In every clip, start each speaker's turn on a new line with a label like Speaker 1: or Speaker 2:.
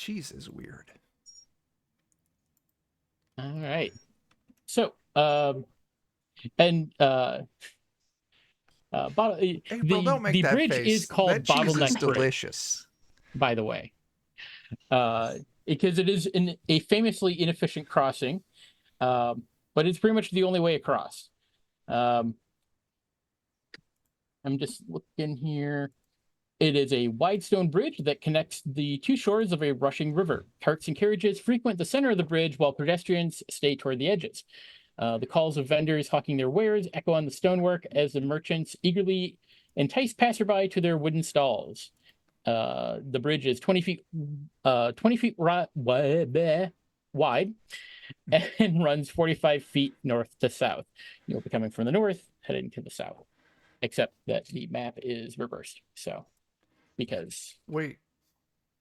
Speaker 1: cheese is weird.
Speaker 2: All right. So,
Speaker 1: Aprille, don't make
Speaker 2: the
Speaker 1: that
Speaker 2: bridge
Speaker 1: face.
Speaker 2: is called
Speaker 1: That cheese is
Speaker 2: Bottleneck Bridge,
Speaker 1: delicious.
Speaker 2: by the way, because it is a famously inefficient crossing, but it's pretty much the only way across. I'm just looking here. It is a wide stone bridge that connects the two shores of a rushing river. Carts and carriages frequent the center of the bridge while pedestrians stay toward the edges. The calls of vendors hawking their wares echo on the stonework as the merchants eagerly entice passerby to their wooden stalls. The bridge is 20 feet wide and runs 45 feet north to south. You'll be coming from the north, heading to the south, except that the map is reversed. So, because
Speaker 1: wait,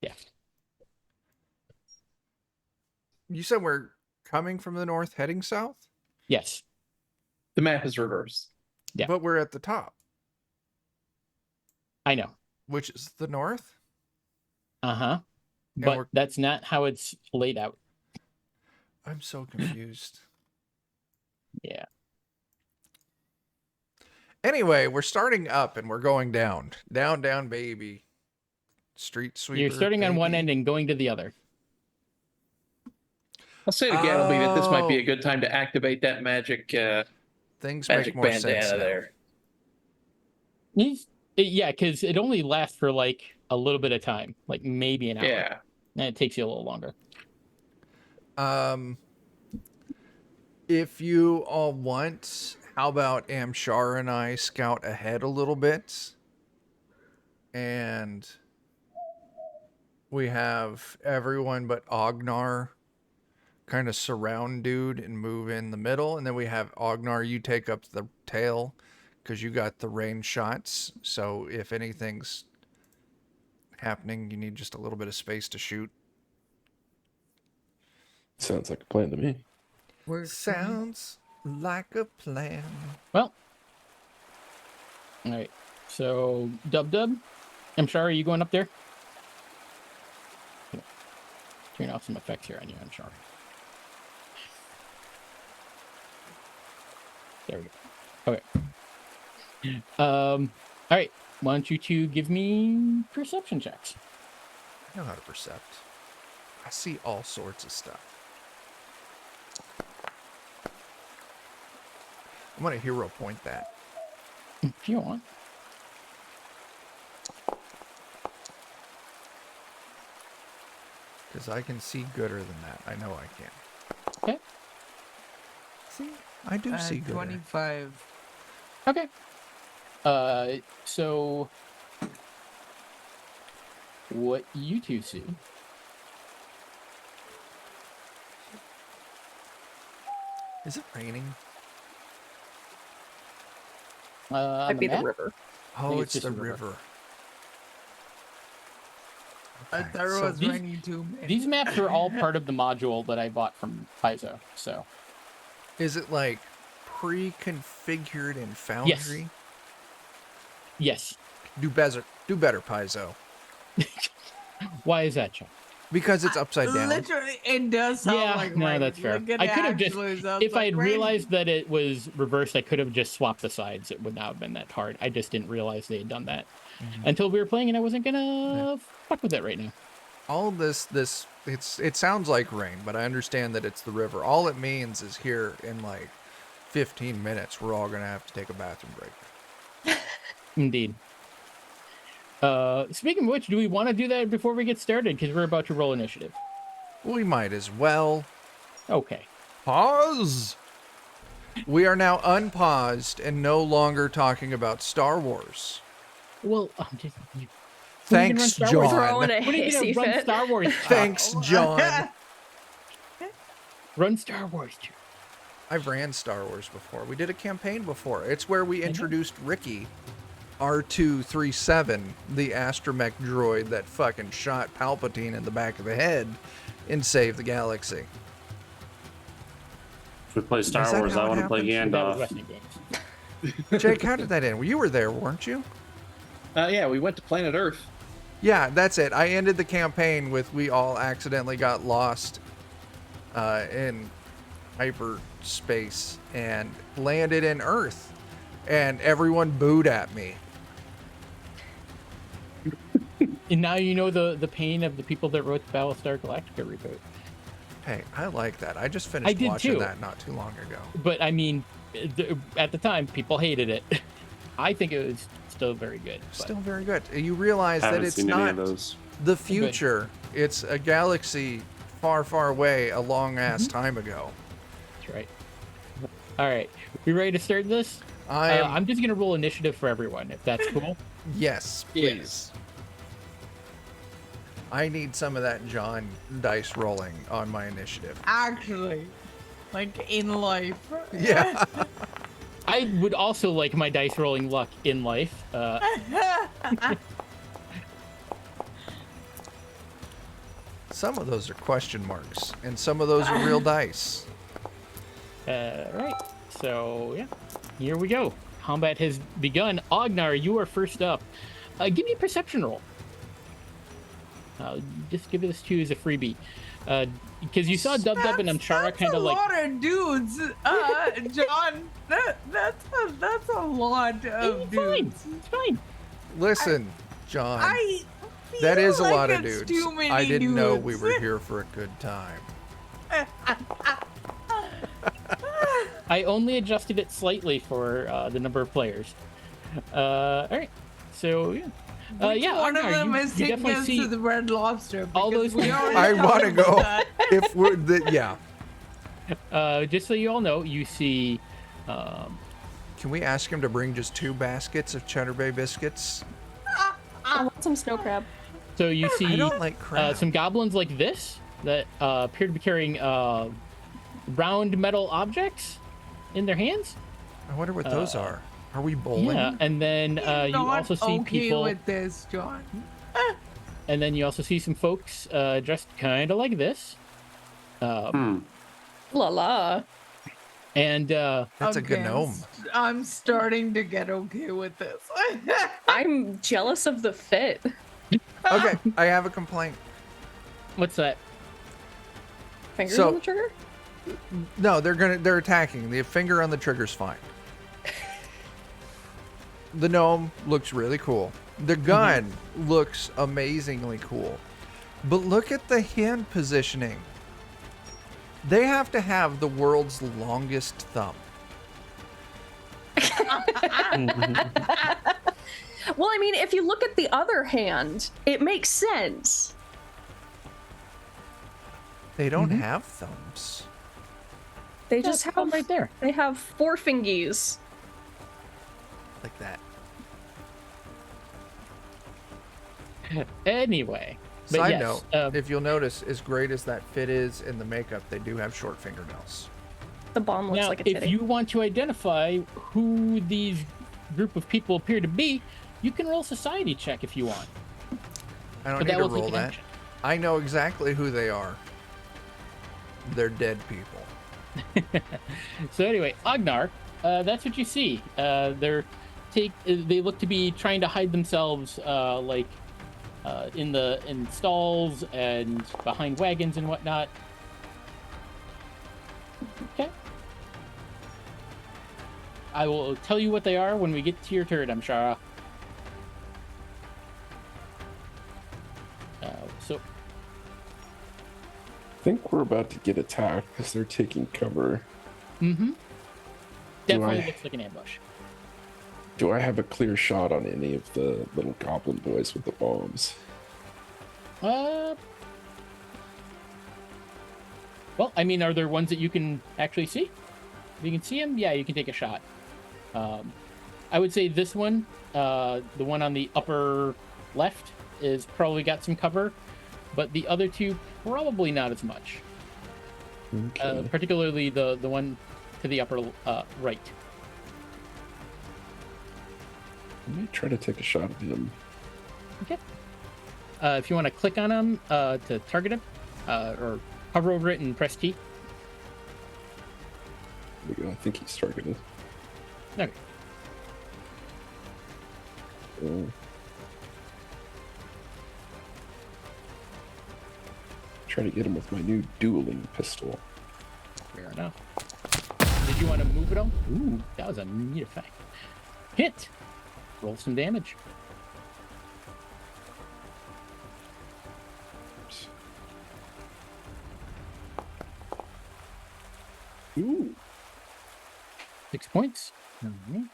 Speaker 2: yeah,
Speaker 1: you said we're coming from the north, heading south.
Speaker 2: Yes,
Speaker 3: the map is reversed.
Speaker 2: Yeah,
Speaker 1: but we're at the top.
Speaker 2: I know.
Speaker 1: Which is the north.
Speaker 2: But that's not how it's laid out.
Speaker 1: I'm so confused.
Speaker 2: Yeah.
Speaker 1: Anyway, we're starting up and we're going down. Down, down, baby. Street sweeper.
Speaker 2: You're starting on one end and going to the other.
Speaker 3: I'll say to Gallby that this might be a good time to activate that magic
Speaker 1: things
Speaker 3: magic
Speaker 1: make more
Speaker 3: bandana
Speaker 1: sense
Speaker 3: there.
Speaker 2: Yeah, because it only lasts for like a little bit of time, like maybe an hour.
Speaker 3: Yeah.
Speaker 2: And it takes you a little longer.
Speaker 1: If you all want, how about Amshar and I scout ahead a little bit? And we have everyone but Ognar kind of surround dude and move in the middle. And then we have Ognar, you take up the tail because you got the range shots. So if anything's happening, you need just a little bit of space to shoot.
Speaker 4: Sounds like a plan to me.
Speaker 1: Sounds like a plan.
Speaker 2: Well, all right. So, Dub, I'm sorry, are you going up there? Turn off some effects here on you, I'm sorry. There we go. Okay. All right. Why don't you two give me perception checks?
Speaker 1: I know how to percept. I see all sorts of stuff. I'm going to hero point that.
Speaker 2: If you want.
Speaker 1: Because I can see gooder than that. I know I can.
Speaker 2: Okay.
Speaker 1: See? I do see gooder.
Speaker 5: 25.
Speaker 2: Okay. So what you two see
Speaker 1: Is it raining?
Speaker 6: Might be the river.
Speaker 1: Oh, it's the river.
Speaker 5: I
Speaker 1: Okay,
Speaker 5: thought it
Speaker 1: so
Speaker 5: was raining too.
Speaker 2: these maps are all part of the module that I bought from Paizo. So
Speaker 1: is it like pre-configured in Foundry?
Speaker 2: yes.
Speaker 1: Do better, Paizo.
Speaker 2: Why is that, Chuck?
Speaker 1: Because it's upside down.
Speaker 5: Literally, it does sound like
Speaker 2: no,
Speaker 5: rain.
Speaker 2: that's fair.
Speaker 5: Look at
Speaker 2: I
Speaker 5: it
Speaker 2: could have just,
Speaker 5: actually sounds
Speaker 2: if I
Speaker 5: like
Speaker 2: had
Speaker 5: rain.
Speaker 2: realized that it was reversed, I could have just swapped the sides. It would not have been that hard. I just didn't realize they had done that until we were playing, and I wasn't gonna fuck with it right now.
Speaker 1: All this, it sounds like rain, but I understand that it's the river. All it means is here in like 15 minutes, we're all gonna have to take a bathroom break.
Speaker 2: Indeed. Speaking of which, do we want to do that before we get started? Because we're about to roll initiative.
Speaker 1: We might as well.
Speaker 2: Okay.
Speaker 1: Pause. We are now unpaused and no longer talking about Star Wars.
Speaker 2: Well,
Speaker 1: Thanks, John.
Speaker 6: Throwing a
Speaker 2: What are you
Speaker 6: hissy
Speaker 2: gonna run
Speaker 6: fit.
Speaker 2: Star Wars?
Speaker 1: Thanks, John.
Speaker 2: Run Star Wars.
Speaker 1: I've ran Star Wars before. We did a campaign before. It's where we introduced Ricky, R237, the astromech droid that fucking shot Palpatine in the back of the head and saved the galaxy.
Speaker 7: If we play
Speaker 1: Is
Speaker 7: Star
Speaker 1: that
Speaker 7: Wars,
Speaker 1: how
Speaker 7: I
Speaker 1: it
Speaker 7: want to play
Speaker 1: happens?
Speaker 2: That was
Speaker 7: Gandalf.
Speaker 2: wrestling games.
Speaker 1: Jake, how did that end? You were there, weren't you?
Speaker 3: Yeah, we went to planet Earth.
Speaker 1: Yeah, that's it. I ended the campaign with we all accidentally got lost in hyperspace and landed in Earth, and everyone booed at me.
Speaker 2: And now you know the pain of the people that wrote the Battlestar Galactica reboot.
Speaker 1: Hey, I like that. I just finished
Speaker 2: did
Speaker 1: watching
Speaker 2: too.
Speaker 1: that not too long ago.
Speaker 2: But I mean, at the time, people hated it. I think it was still very good. But
Speaker 1: Still very good. You realize that
Speaker 4: Haven't
Speaker 1: it's
Speaker 4: seen any
Speaker 1: not
Speaker 4: of those.
Speaker 1: the future. It's a galaxy far, far away, a long ass
Speaker 2: Mm-hmm.
Speaker 1: time ago.
Speaker 2: that's right. All right, we ready to start this? I'm just gonna roll initiative for everyone, if that's cool.
Speaker 1: Yes, please. I need some of that John dice rolling on my initiative.
Speaker 5: Actually, like in life.
Speaker 1: Yeah.
Speaker 2: I would also like my dice rolling luck in life.
Speaker 1: Some of those are question marks, and some of those are real dice.
Speaker 2: Right. So yeah, here we go. Combat has begun. Ognar, you are first up. Give me a perception roll. Just give this to you as a freebie, because you saw Dub Dub and Amshara kind of like.
Speaker 5: That's a lot of dudes, John. That's a lot of
Speaker 2: It's fine.
Speaker 5: dudes.
Speaker 2: It's fine.
Speaker 1: Listen, John,
Speaker 5: I feel
Speaker 1: that is a
Speaker 5: like
Speaker 1: lot of
Speaker 5: it's
Speaker 1: dudes.
Speaker 5: too many
Speaker 1: I didn't know we
Speaker 5: dudes.
Speaker 1: were here for a good time.
Speaker 2: I only adjusted it slightly for the number of players. All right. So yeah.
Speaker 5: Which one of
Speaker 2: Ognar,
Speaker 5: them
Speaker 2: you
Speaker 5: is taking
Speaker 2: definitely
Speaker 5: us
Speaker 2: see
Speaker 5: to the Red Lobster?
Speaker 2: all
Speaker 5: Because
Speaker 2: those
Speaker 5: we already
Speaker 1: I want to
Speaker 5: talked
Speaker 1: go.
Speaker 5: about that.
Speaker 1: If we're yeah.
Speaker 2: just so you all know, you see
Speaker 1: Can we ask him to bring just 2 baskets of Cheddar Bay biscuits?
Speaker 6: I want some snow crab.
Speaker 2: so you
Speaker 1: I
Speaker 2: see
Speaker 1: don't like crab.
Speaker 2: some goblins like this that appear to be carrying round metal objects in their hands.
Speaker 1: I wonder what those are. Are we bowling?
Speaker 2: Yeah, and then you
Speaker 5: Not
Speaker 2: also see
Speaker 5: okay
Speaker 2: people,
Speaker 5: with this, John.
Speaker 2: and then you also see some folks dressed kind of like this.
Speaker 6: La la.
Speaker 2: And
Speaker 1: That's a
Speaker 5: Okay,
Speaker 1: gnome.
Speaker 5: I'm starting to get okay with this.
Speaker 6: I'm jealous of the fit.
Speaker 1: Okay, I have a complaint.
Speaker 2: what's that?
Speaker 6: Fingers
Speaker 1: So-
Speaker 6: on the trigger?
Speaker 1: No, they're attacking. The finger on the trigger's fine. The gnome looks really cool. The gun looks amazingly cool. But look at the hand positioning. They have to have the world's longest thumb.
Speaker 6: Well, I mean, if you look at the other hand, it makes sense.
Speaker 1: They don't have thumbs.
Speaker 6: They just
Speaker 2: That's
Speaker 6: have
Speaker 2: right there.
Speaker 6: They have 4 fingies.
Speaker 1: Like that.
Speaker 2: Anyway, but
Speaker 1: Side
Speaker 2: yes,
Speaker 1: note, if you'll notice, as great as that fit is in the makeup, they do have short fingernails.
Speaker 6: The bomb looks
Speaker 2: now
Speaker 6: like a
Speaker 2: if
Speaker 6: titty.
Speaker 2: you want to identify who these group of people appear to be, you can roll society check if you want.
Speaker 1: I don't
Speaker 2: But
Speaker 1: need
Speaker 2: that
Speaker 1: to
Speaker 2: will take
Speaker 1: roll
Speaker 2: an
Speaker 1: that.
Speaker 2: action.
Speaker 1: I know exactly who they are. They're dead people.
Speaker 2: So anyway, Ognar, that's what you see. They look to be trying to hide themselves, in stalls and behind wagons and whatnot. Okay. I will tell you what they are when we get to your turn, Amshara. So
Speaker 4: I think we're about to get attacked because they're taking cover.
Speaker 2: definitely
Speaker 4: I-
Speaker 2: looks like an ambush.
Speaker 4: Do I have a clear shot on any of the little goblin boys with the bombs?
Speaker 2: Well, I mean, are there ones that you can actually see? If you can see them, yeah, you can take a shot. I would say this one, the one on the upper left, is probably got some cover, but the other two probably not as much.
Speaker 4: Okay.
Speaker 2: Particularly the one to the upper right.
Speaker 4: Let me try to take a shot at him.
Speaker 2: Okay. If you want to click on him to target him, or hover over it and press T.
Speaker 4: There we go. I think he's targeted.
Speaker 2: Okay.
Speaker 4: Try to get him with my new dueling pistol.
Speaker 2: Fair enough. Did you want to move it on? Ooh, that was a neat effect. Hit. Roll some damage.
Speaker 4: Ooh.
Speaker 2: 6 points. All right.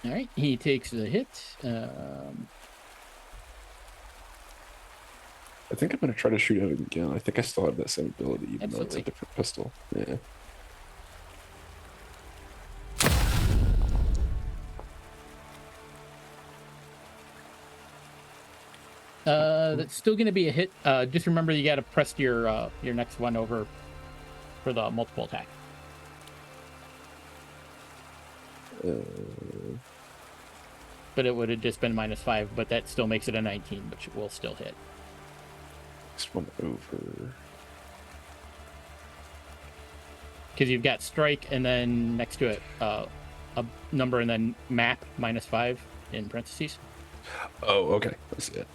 Speaker 2: All right, he takes the hit.
Speaker 4: I think I'm going to try to shoot at him again. I think I still have that same ability, even though it's a
Speaker 2: Absolutely.
Speaker 4: different pistol. Yeah.
Speaker 2: That's still going to be a hit. Just remember you got to press your next one over for the multiple attack. But it would have just been -5, but that still makes it a 19, which will still hit.
Speaker 4: Next one over.
Speaker 2: Because you've got strike and then next to it a number and then map -5 in parentheses.
Speaker 4: Oh, okay. That's it.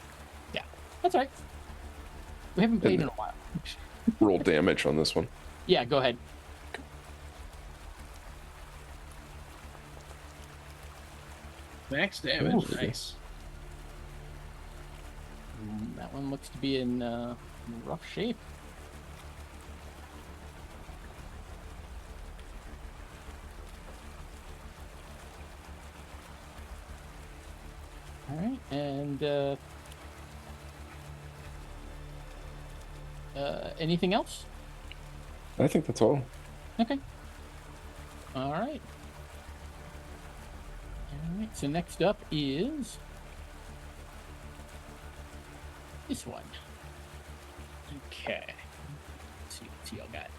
Speaker 2: Yeah, that's all right. We haven't played in a while.
Speaker 4: Roll damage on this one.
Speaker 2: Yeah, go ahead.
Speaker 3: Max damage.
Speaker 2: Oof.
Speaker 3: Nice.
Speaker 2: That one looks to be in rough shape. All right, and anything else?
Speaker 4: I think that's all.
Speaker 2: Okay. All right. All right. So next up is this one. Okay. Let's see what y'all got.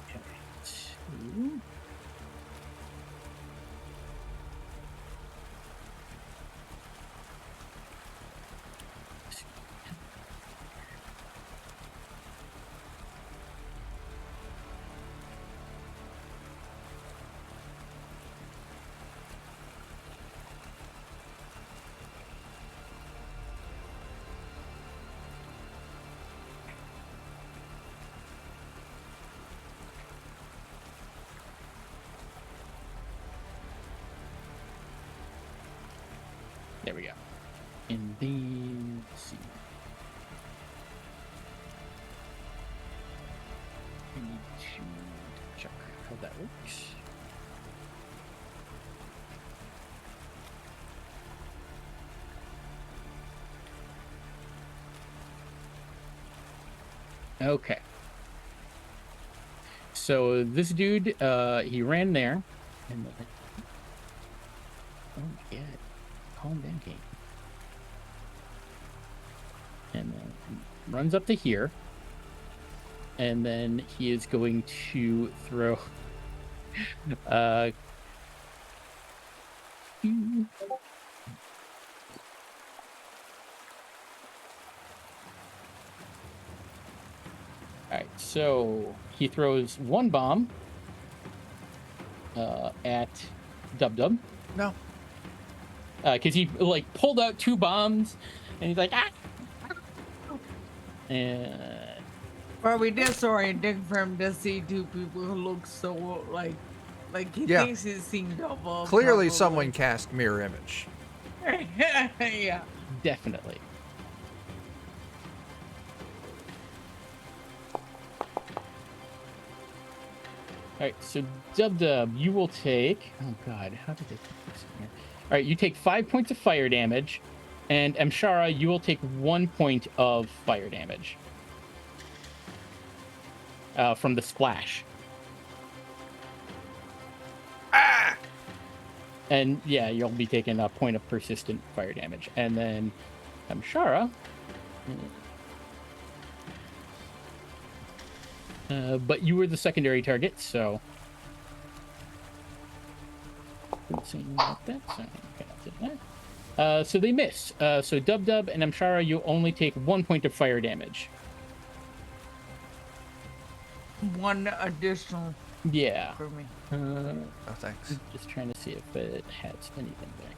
Speaker 2: Okay. Two. There we go. And then, let's see. We need to check how that works. Okay. So this dude, he ran there. And oh my god. Calm down, Kate. And then runs up to here. And then he is going to throw Alright, so he throws one bomb at Dub.
Speaker 1: No.
Speaker 2: Because he like pulled out 2 bombs, and he's like, ah! And
Speaker 5: Well, we disorienting for him to see 2 people who look so like he
Speaker 1: Yeah.
Speaker 5: thinks he's seen double.
Speaker 1: Clearly,
Speaker 5: probably.
Speaker 1: someone cast mirror image.
Speaker 5: Yeah.
Speaker 2: definitely. Alright, so Dub, you will take. Oh god, how did they put this in here? Alright, you take 5 points of fire damage, and Amshara, you will take 1 point of fire damage. From the splash.
Speaker 1: Ah!
Speaker 2: And yeah, you'll be taking a point of persistent fire damage. And then Amshara. But you were the secondary target, so. So they miss. So Dub and Amshara, you only take 1 point of fire damage.
Speaker 5: 1 additional.
Speaker 2: Yeah.
Speaker 5: For me.
Speaker 2: Uh,
Speaker 1: Oh, thanks.
Speaker 2: just trying to see if it has anything back.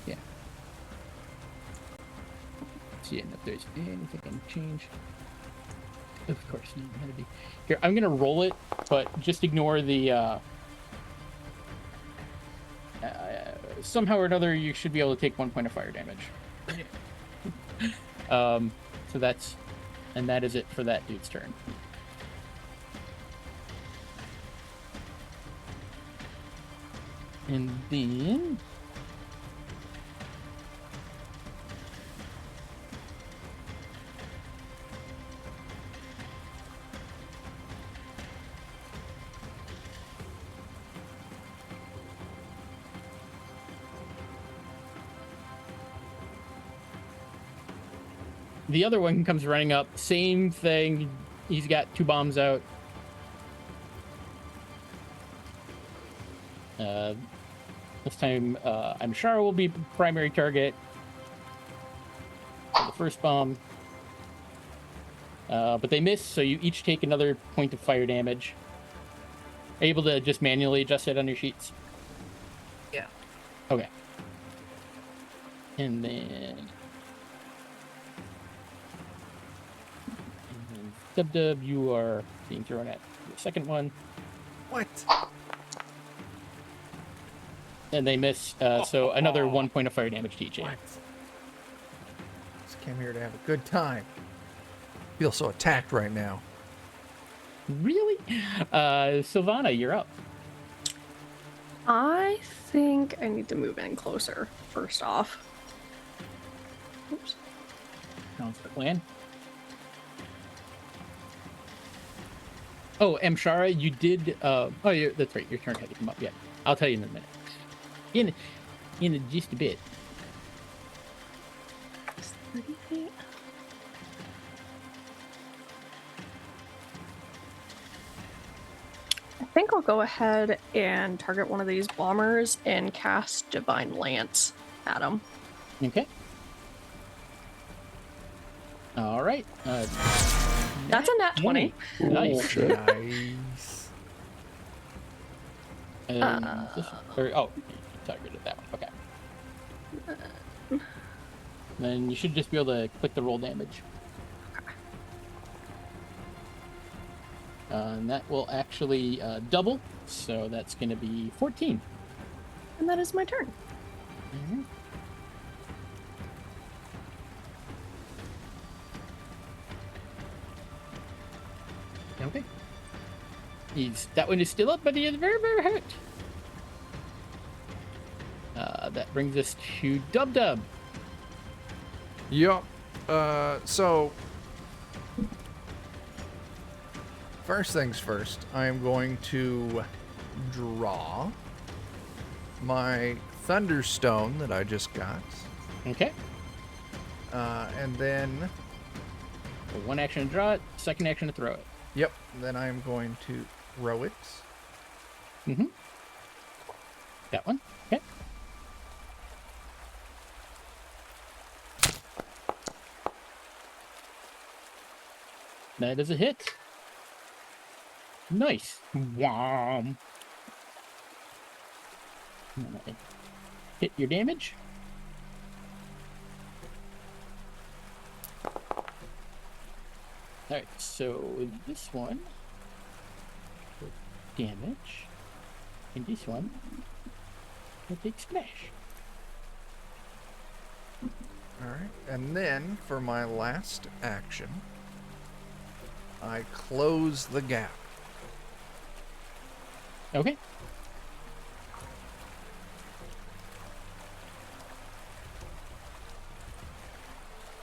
Speaker 2: Yeah. Seeing if there's anything I can change. Of course, not gonna be. Here, I'm gonna roll it, but just ignore the. Somehow or another, you should be able to take 1 point of fire damage. So that's, and that is it for that dude's turn. And then the other one comes running up. Same thing. He's got 2 bombs out. This time, I'm sure will be primary target. For the first bomb. But they miss, so you each take another point of fire damage. Able to just manually adjust it on your sheets?
Speaker 5: Yeah.
Speaker 2: Okay. And then... Dub, you are being thrown at the second one.
Speaker 1: What?
Speaker 2: And they miss, so another 1 point of fire damage to each.
Speaker 1: What? Just came here to have a good time. Feel so attacked right now.
Speaker 2: Really? Sylvana, you're up.
Speaker 6: I think I need to move in closer, first off. Oops.
Speaker 2: Sounds like a plan. Oh, Mshara, you did. That's right. Your turn had to come up. Yeah, I'll tell you in a minute. In just a bit.
Speaker 6: 30 feet. I think I'll go ahead and target one of these bombers and cast Divine Lance at him.
Speaker 2: Okay. All right.
Speaker 6: That's a nat 20.
Speaker 2: Nice.
Speaker 4: Shit.
Speaker 1: Nice.
Speaker 2: And you targeted that one. Okay. Then you should just be able to click the roll damage. And that will actually double, so that's going to be 14.
Speaker 6: And that is my turn.
Speaker 2: Mm-hmm. Okay. That one is still up, but he is very, very hurt. That brings us to Dub.
Speaker 1: Yup. So first things first, I am going to draw my Thunderstone that I just got.
Speaker 2: Okay.
Speaker 1: And then,
Speaker 2: So 1 action to draw it, 2nd action to throw it.
Speaker 1: yep, then I am going to throw it.
Speaker 2: Mm-hmm. That one. Okay. That is a hit. Nice. Wham. Hit your damage. Alright, so this one damage, and this one will take splash.
Speaker 1: Alright, and then for my last action, I close the gap.
Speaker 2: Okay.